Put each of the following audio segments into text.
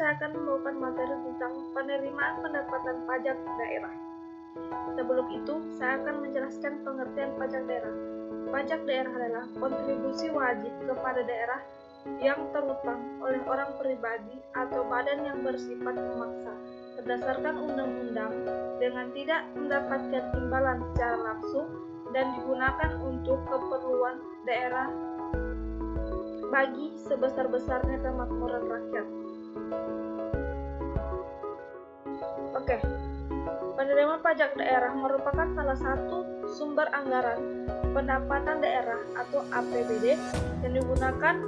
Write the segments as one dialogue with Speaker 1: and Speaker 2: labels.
Speaker 1: saya akan membawakan materi tentang penerimaan pendapatan pajak daerah. Sebelum itu, saya akan menjelaskan pengertian pajak daerah. Pajak daerah adalah kontribusi wajib kepada daerah yang terutang oleh orang pribadi atau badan yang bersifat memaksa berdasarkan undang-undang dengan tidak mendapatkan imbalan secara langsung dan digunakan untuk keperluan daerah bagi sebesar-besarnya kemakmuran rakyat. Oke, penerimaan pajak daerah merupakan salah satu sumber anggaran pendapatan daerah atau APBD yang digunakan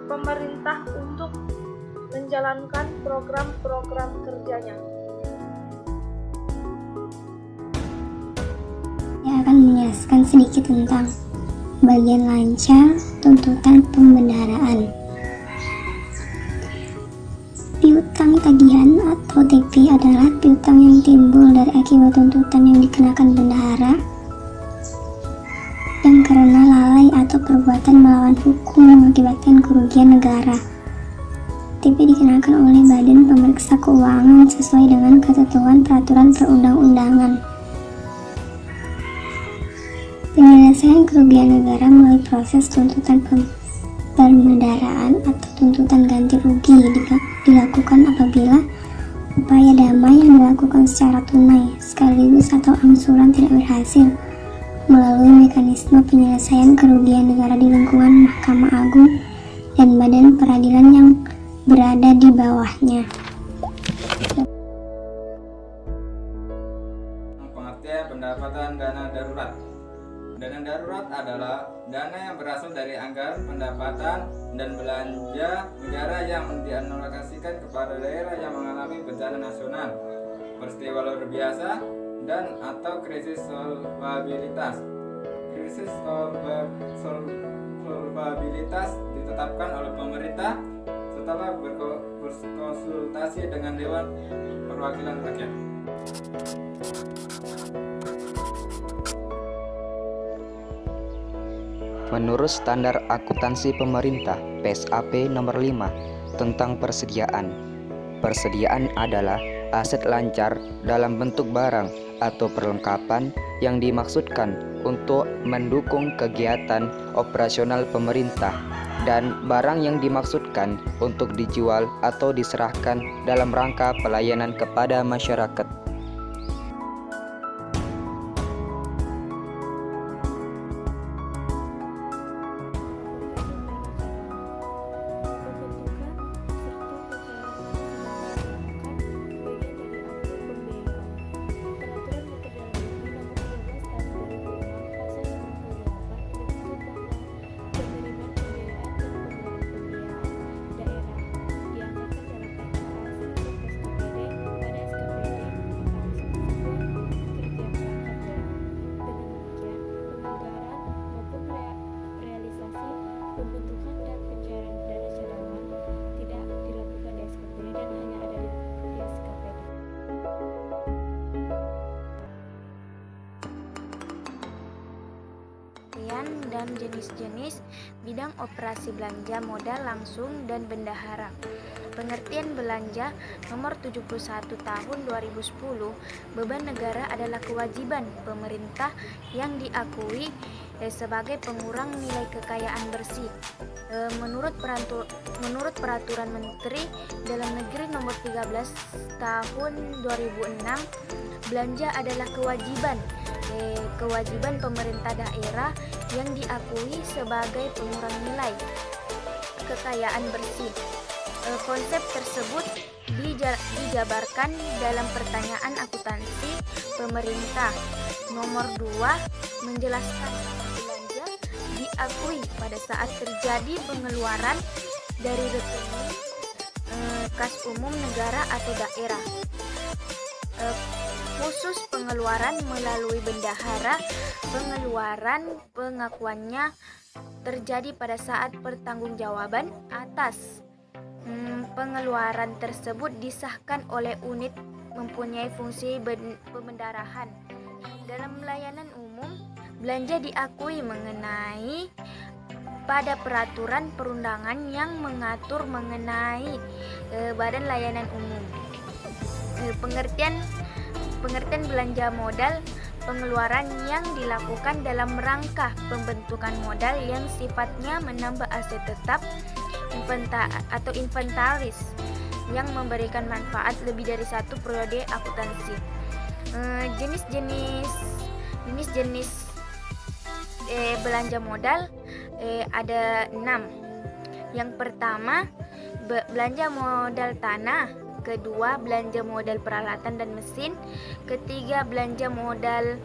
Speaker 1: pemerintah untuk menjalankan program-program kerjanya.
Speaker 2: Saya akan menjelaskan sedikit tentang bagian lancar tuntutan pembendaharaan. Piutang tagihan atau TP adalah piutang yang timbul dari akibat tuntutan yang dikenakan bendahara yang karena lalai atau perbuatan melawan hukum mengakibatkan kerugian negara. TP dikenakan oleh Badan Pemeriksa Keuangan sesuai dengan ketentuan peraturan perundang-undangan. Penyelesaian kerugian negara melalui proses tuntutan pembendaharaan atau tuntutan ganti rugi dilakukan apabila upaya damai yang dilakukan secara tunai sekaligus atau angsuran tidak berhasil melalui mekanisme penyelesaian kerugian negara di lingkungan Mahkamah Agung dan badan peradilan yang berada di bawahnya.
Speaker 3: Pengertian pendapatan dana darurat. Dana darurat adalah dana yang berasal dari anggaran pendapatan dan belanja negara yang dialokasikan kepada daerah yang mengalami bencana nasional, peristiwa luar biasa, dan atau krisis solvabilitas. Krisis solvabilitas ditetapkan oleh pemerintah setelah berkonsultasi dengan Dewan Perwakilan Rakyat.
Speaker 4: Menurut Standar Akuntansi Pemerintah (PSAP) nomor 5 tentang persediaan. Persediaan adalah aset lancar dalam bentuk barang atau perlengkapan yang dimaksudkan untuk mendukung kegiatan operasional pemerintah dan barang yang dimaksudkan untuk dijual atau diserahkan dalam rangka pelayanan kepada masyarakat.
Speaker 5: Pembentukan dan pencairan dana cadangan tidak dilakukan di SKPD dan hanya ada di SKPD. Dan jenis-jenis bidang operasi belanja modal langsung dan bendahara. Pengertian belanja nomor 71 tahun 2010, beban negara adalah kewajiban pemerintah yang diakui sebagai pengurang nilai kekayaan bersih. Menurut Peraturan Menteri Dalam Negeri nomor 13 tahun 2006, belanja adalah kewajiban pemerintah daerah yang diakui sebagai pengurang nilai kekayaan bersih. Konsep tersebut dijabarkan dalam Pertanyaan Akuntansi Pemerintah nomor 2 menjelaskan belanja diakui pada saat terjadi pengeluaran dari rekening kas umum negara atau daerah. Khusus pengeluaran melalui bendahara, pengeluaran pengakuannya terjadi pada saat pertanggungjawaban atas pengeluaran tersebut disahkan oleh unit mempunyai fungsi pembendaharahan. Dalam layanan umum, belanja diakui mengenai
Speaker 6: pada peraturan perundangan yang mengatur mengenai Badan Layanan Umum. Pengertian belanja modal, pengeluaran yang dilakukan dalam rangka pembentukan modal yang sifatnya menambah aset tetap atau inventaris yang memberikan manfaat lebih dari satu periode akuntansi. Jenis-jenis belanja modal ada 6. Yang pertama, belanja modal tanah. Kedua, belanja modal peralatan dan mesin. Ketiga, belanja modal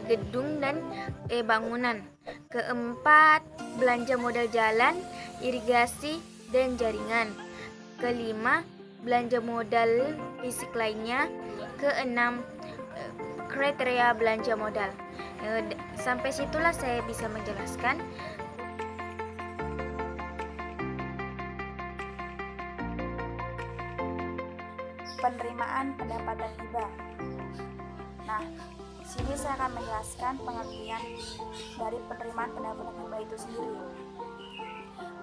Speaker 6: gedung dan bangunan. Keempat, belanja modal jalan, irigasi dan jaringan. Kelima, belanja modal fisik lainnya. Keenam, kriteria belanja modal. Sampai situlah saya bisa menjelaskan.
Speaker 7: Penerimaan pendapatan hibah. Nah, di sini saya akan menjelaskan pengertian dari penerimaan pendapatan hibah itu sendiri.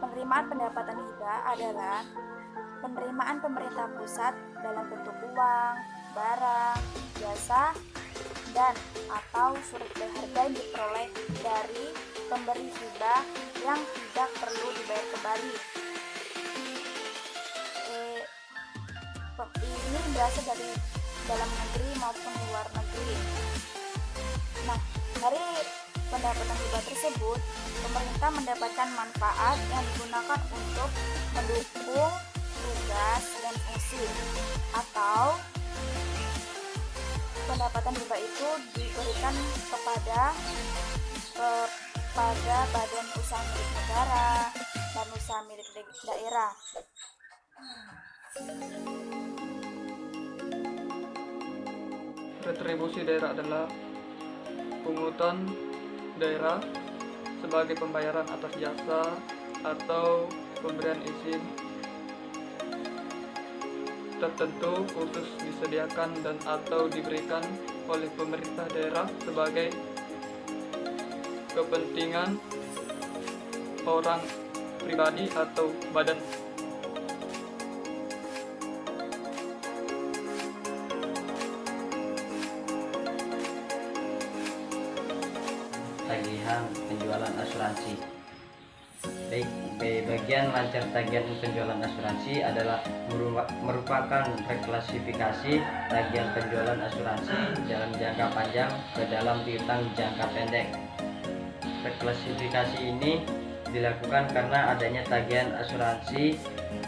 Speaker 7: Penerimaan pendapatan hibah adalah penerimaan pemerintah pusat dalam bentuk uang, barang, jasa, dan atau surat berharga yang diperoleh dari pemberi hibah yang tidak perlu dibayar kembali. Ini berasal dari dalam negeri maupun luar negeri. Nah, dari pendapatan hibah tersebut, pemerintah mendapatkan manfaat yang digunakan untuk mendukung tugas dan fungsi, atau pendapatan hibah itu diberikan kepada badan usaha milik negara dan usaha milik daerah.
Speaker 8: Retribusi daerah adalah pungutan daerah sebagai pembayaran atas jasa atau pemberian izin tertentu khusus disediakan dan atau diberikan oleh pemerintah daerah sebagai kepentingan orang pribadi atau badan.
Speaker 9: Tagihan penjualan asuransi. Bagian lancar tagihan penjualan asuransi adalah merupakan reklasifikasi tagihan penjualan asuransi dalam jangka panjang ke dalam piutang jangka pendek. Reklasifikasi ini dilakukan karena adanya tagihan asuransi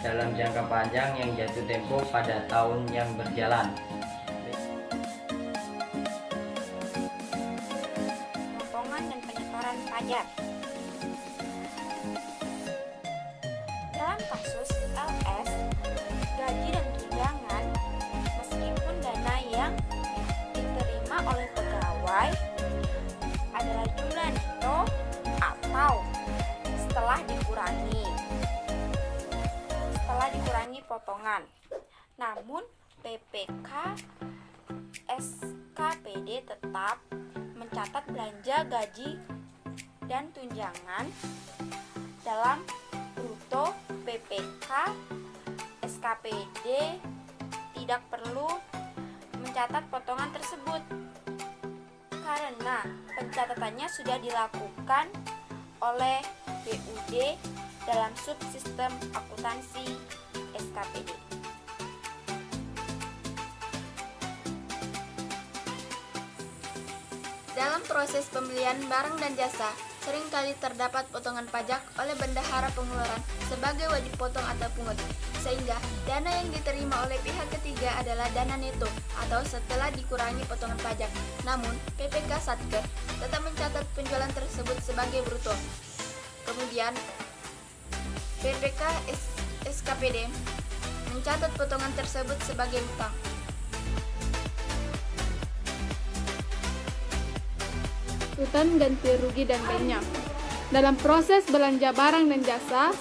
Speaker 9: dalam jangka panjang yang jatuh tempo pada tahun yang berjalan.
Speaker 7: Potongan dan penyetoran pajak. Dalam kasus LS, gaji dan tunjangan, meskipun dana yang diterima oleh pegawai adalah jumlah neto atau setelah dikurangi potongan. Namun PPK SKPD tetap mencatat belanja gaji dan tunjangan dalam bruto PPK SKPD tidak perlu mencatat potongan tersebut karena pencatatannya sudah dilakukan oleh BUD dalam subsistem akuntansi SKPD.
Speaker 6: Dalam proses pembelian barang dan jasa, seringkali terdapat potongan pajak oleh bendahara pengeluaran sebagai wajib potong atau pungut, sehingga dana yang diterima oleh pihak ketiga adalah dana neto atau setelah dikurangi potongan pajak. Namun, PPK Satker tetap mencatat penjualan tersebut sebagai bruto. Kemudian, PPK SKPD mencatat potongan tersebut sebagai utang.
Speaker 10: Tuntutan ganti rugi dan lainnya. Dalam proses belanja barang dan jasa,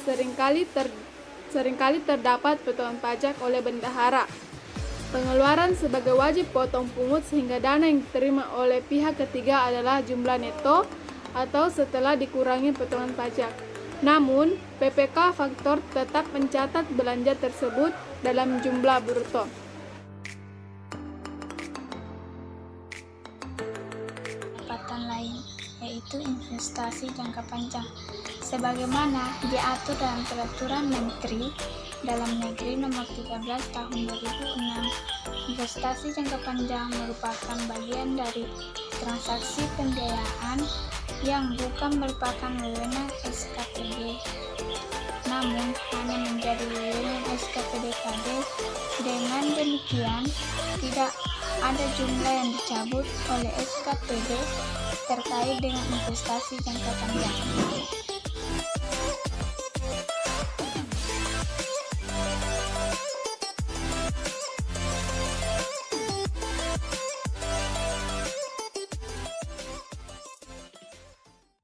Speaker 10: seringkali terdapat potongan pajak oleh bendahara. Pengeluaran sebagai wajib potong pungut sehingga dana yang diterima oleh pihak ketiga adalah jumlah neto atau setelah dikurangi potongan pajak. Namun, PPK Faktor tetap mencatat belanja tersebut dalam jumlah bruto.
Speaker 11: Pendapatan lain, yaitu investasi jangka panjang, sebagaimana diatur dalam Peraturan Menteri Dalam Negeri Nomor 13 Tahun 2006. Investasi jangka panjang merupakan bagian dari transaksi pembiayaan yang bukan merupakan wewenang SKPD, namun hanya menjadi wewenang SKPD-KD. Dengan demikian, tidak ada jumlah yang dicabut oleh SKPD terkait dengan investasi jangka panjang.